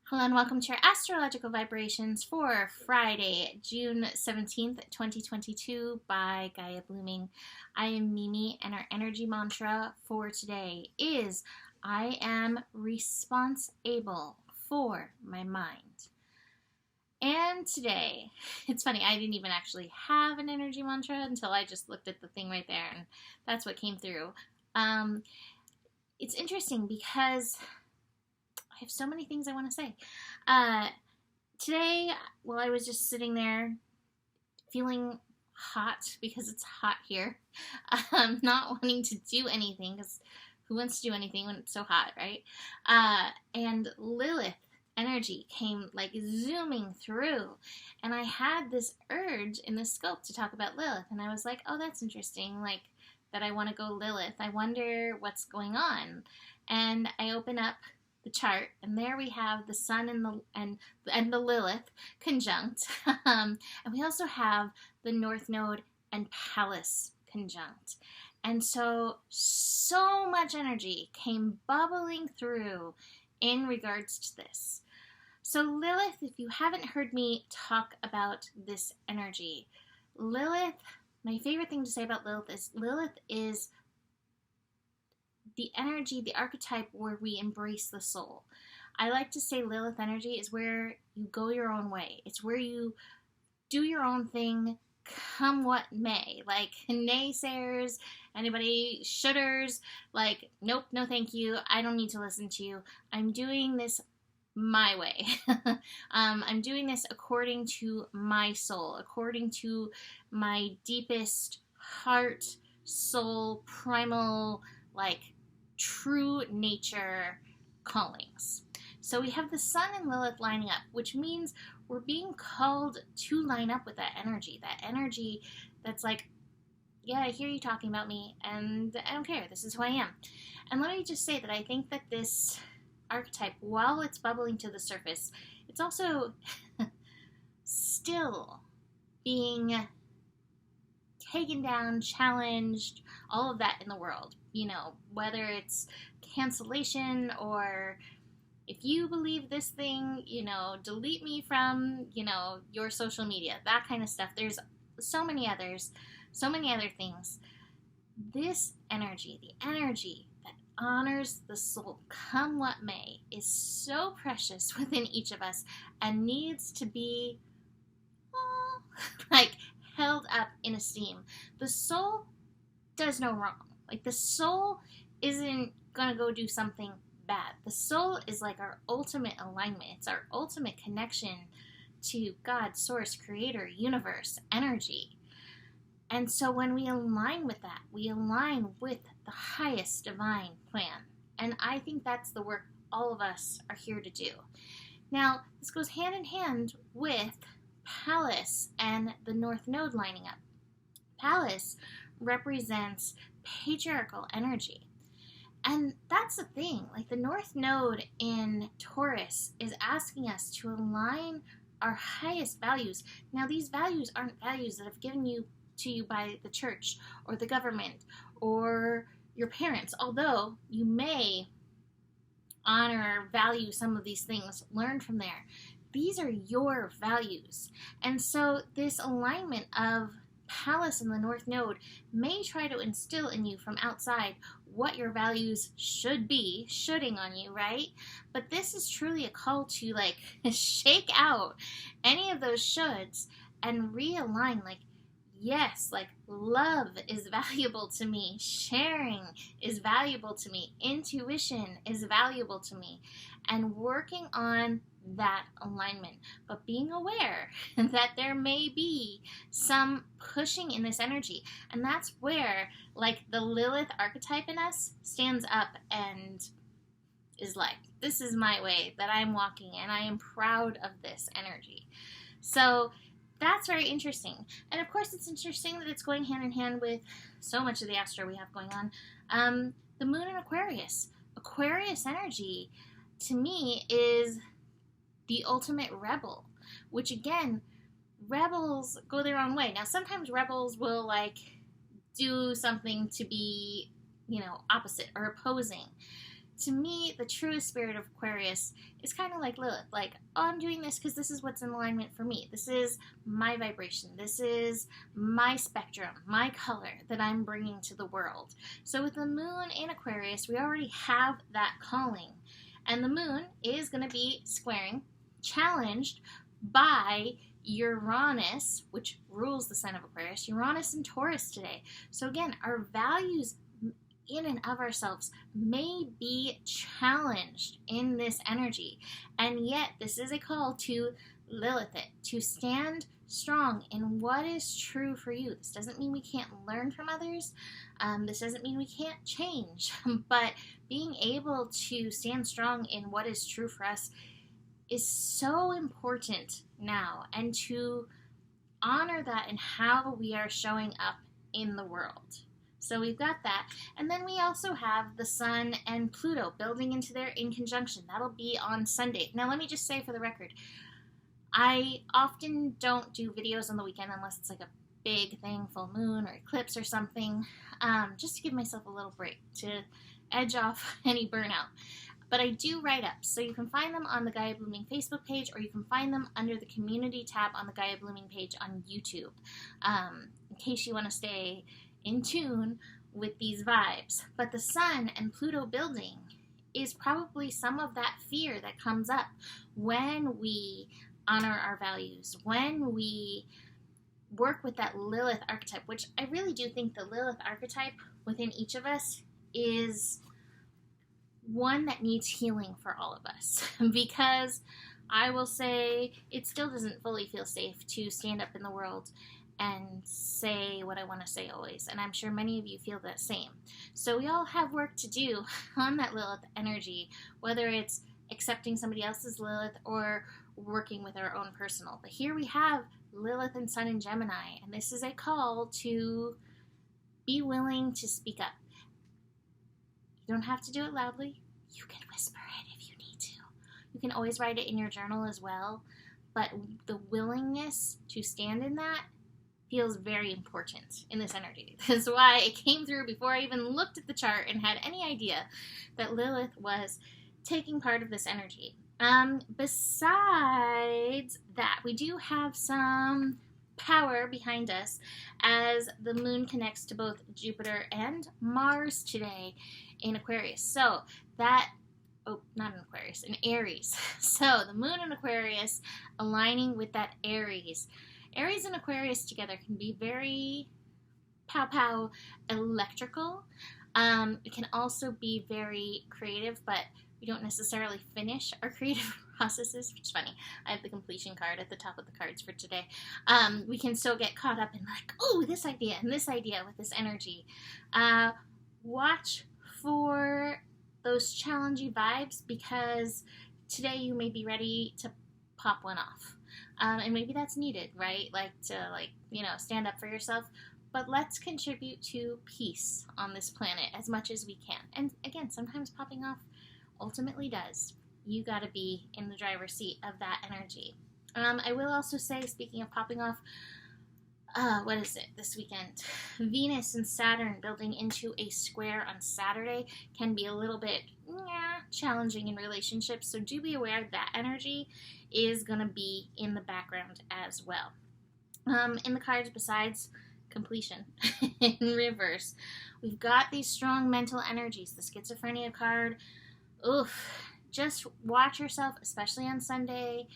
Hello and welcome to your astrological vibrations for Friday, June 17th, 2022 by Gaia Blooming. I am Mimi and our energy mantra for today is I am responsible for my mind. And today, it's funny, I didn't even actually have an energy mantra until I just looked at the thing right there and that's what came through. It's interesting because I have so many things I want to say. Today, while I was just sitting there feeling hot because it's hot here, not wanting to do anything because who wants to do anything when it's so hot, right? And Lilith energy came like zooming through, and I had this urge in the scope to talk about Lilith, and I was like, oh, that's interesting, like that I want to go Lilith. I wonder what's going on. And I open up the chart, and there we have the Sun and the Lilith conjunct, and we also have the North Node and Pallas conjunct, and so much energy came bubbling through in regards to this. So Lilith, if you haven't heard me talk about this energy, Lilith, my favorite thing to say about Lilith is the energy, the archetype where we embrace the soul. I like to say Lilith energy is where you go your own way. It's where you do your own thing, come what may. Like naysayers, anybody shoulders, like, nope, no thank you, I don't need to listen to you. I'm doing this my way. I'm doing this according to my soul, according to my deepest heart, soul, primal, like, true nature callings. So we have the Sun and Lilith lining up, which means we're being called to line up with that energy that's like, yeah, I hear you talking about me, and I don't care, this is who I am. And let me just say that I think that this archetype, while it's bubbling to the surface, it's also still being taken down, challenged, all of that in the world. You know, whether it's cancellation or if you believe this thing, you know, delete me from, you know, your social media, that kind of stuff. There's so many other things. This energy, the energy that honors the soul, come what may, is so precious within each of us and needs to be, like, held up in esteem. The soul does no wrong. Like, the soul isn't gonna go do something bad. The soul is like our ultimate alignment. It's our ultimate connection to God, source, creator, universe, energy. And so when we align with that, we align with the highest divine plan. And I think that's the work all of us are here to do. Now, this goes hand in hand with Pallas and the North Node lining up. Pallas represents patriarchal energy. And that's the thing, like the North Node in Taurus is asking us to align our highest values. Now, these values aren't values that have given to you by the church or the government or your parents, although you may honor or value some of these things learned from there. These are your values. And so this alignment of Pallas in the North Node may try to instill in you from outside what your values should be, shoulding on you, right? But this is truly a call to, like, shake out any of those shoulds and realign, like, yes, like, love is valuable to me, sharing is valuable to me, intuition is valuable to me, and working on that alignment, but being aware that there may be some pushing in this energy. And that's where, like, the Lilith archetype in us stands up and is like, this is my way that I'm walking, and I am proud of this energy. So that's very interesting. And of course, it's interesting that it's going hand in hand with so much of the astro we have going on. The moon in Aquarius. Aquarius energy, to me, is the ultimate rebel, which, again, rebels go their own way. Now, sometimes rebels will, like, do something to be, you know, opposite or opposing. to me, the truest spirit of Aquarius is kind of like Lilith. Like, oh, I'm doing this because this is what's in alignment for me. This is my vibration. This is my spectrum, my color that I'm bringing to the world. So with the moon in Aquarius, we already have that calling. And the moon is going to be squaring, challenged by Uranus, which rules the sign of Aquarius, Uranus and Taurus today. So again, our values in and of ourselves may be challenged in this energy, and yet this is a call to Lilith it, to stand strong in what is true for you. This doesn't mean we can't learn from others. This doesn't mean we can't change, but being able to stand strong in what is true for us is so important now, and to honor that in how we are showing up in the world. So we've got that. And then we also have the Sun and Pluto building into their in conjunction. That'll be on Sunday. Now, let me just say for the record, I often don't do videos on the weekend unless it's like a big thing, full moon or eclipse or something, just to give myself a little break, to edge off any burnout. But I do write up, so you can find them on the Gaia Blooming Facebook page, or you can find them under the community tab on the Gaia Blooming page on YouTube, in case you want to stay in tune with these vibes. But the Sun and Pluto building is probably some of that fear that comes up when we honor our values, when we work with that Lilith archetype, which I really do think the Lilith archetype within each of us is one that needs healing for all of us. Because I will say it still doesn't fully feel safe to stand up in the world and say what I want to say always. And I'm sure many of you feel the same. So we all have work to do on that Lilith energy, whether it's accepting somebody else's Lilith or working with our own personal. But here we have Lilith and Sun in Gemini, and this is a call to be willing to speak up. You don't have to do it loudly. You can whisper it if you need to. You can always write it in your journal as well. But the willingness to stand in that feels very important in this energy. That's why it came through before I even looked at the chart and had any idea that Lilith was taking part of this energy. Besides that, we do have some power behind us as the moon connects to both Jupiter and Mars today in Aquarius. So that, not in Aquarius, in Aries. So the moon in Aquarius aligning with that Aries. Aries and Aquarius together can be very pow-pow electrical. It can also be very creative, but we don't necessarily finish our creative processes, which is funny. I have the completion card at the top of the cards for today. We can still get caught up in like, oh, this idea and this idea with this energy. Watch for those challenging vibes, because today you may be ready to pop one off. And maybe that's needed, right? Like to stand up for yourself. But let's contribute to peace on this planet as much as we can. And again, sometimes popping off ultimately does. You got to be in the driver's seat of that energy. I will also say, speaking of popping off, what is it this weekend? Venus and Saturn building into a square on Saturday can be a little bit challenging in relationships. So do be aware that energy is going to be in the background as well. In the cards, besides completion in reverse, we've got these strong mental energies. The schizophrenia card, just watch yourself, especially on Sunday,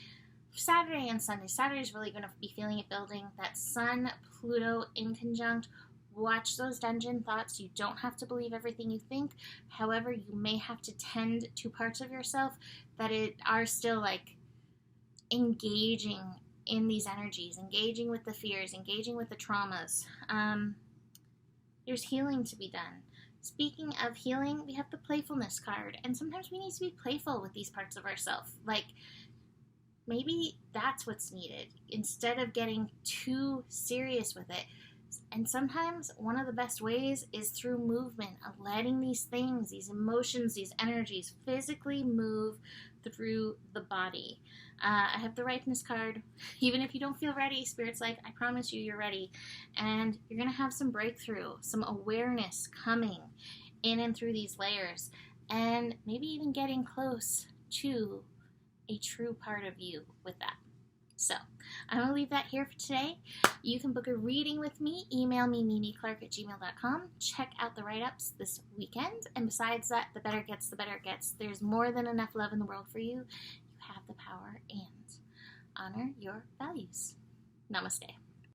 Saturday and Sunday. Saturday's really going to be feeling it building. That Sun, Pluto in conjunct. Watch those dungeon thoughts. You don't have to believe everything you think. However, you may have to tend to parts of yourself that are still like engaging in these energies, engaging with the fears, engaging with the traumas. There's healing to be done. Speaking of healing, we have the playfulness card, and sometimes we need to be playful with these parts of ourselves. Like, maybe that's what's needed instead of getting too serious with it. And sometimes one of the best ways is through movement, of letting these things, these emotions, these energies physically move through the body. I have the ripeness card. Even if you don't feel ready, Spirit's like, I promise you you're ready. And you're going to have some breakthrough, some awareness coming in and through these layers. and maybe even getting close to a true part of you with that. So, I'm going to leave that here for today. You can book a reading with me. Email me, mimiclark@gmail.com. Check out the write-ups this weekend. And besides that, the better it gets, the better it gets. There's more than enough love in the world for you. You have the power, and honor your values. Namaste.